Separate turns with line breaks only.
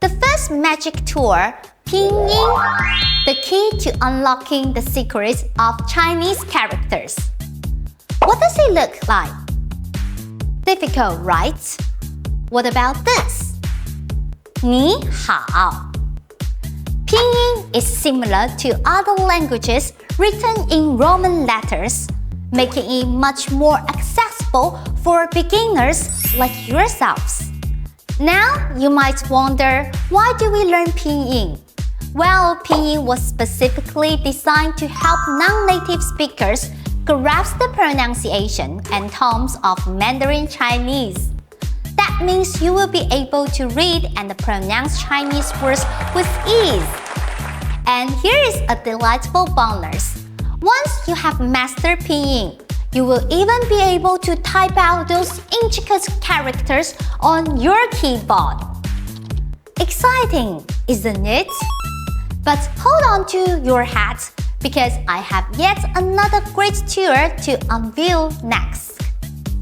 The first magic tour, Pinyin, the key to unlocking the secrets of Chinese characters. What does it look like? Difficult, right? What about this? 你好. Pinyin is similar to other languages written in Roman letters, making it much more accessible for beginners like yourselves. Now, you might wonder, why do we learn Pinyin? Well, Pinyin was specifically designed to help non-native speakers grasp the pronunciation and tones of Mandarin Chinese. That means you will be able to read and pronounce Chinese words with ease. And here is a delightful bonus. Once you have mastered Pinyin, you will even be able to type out those intricate characters on your keyboard. Exciting, isn't it? But hold on to your hat, because I have yet another great tour to unveil next.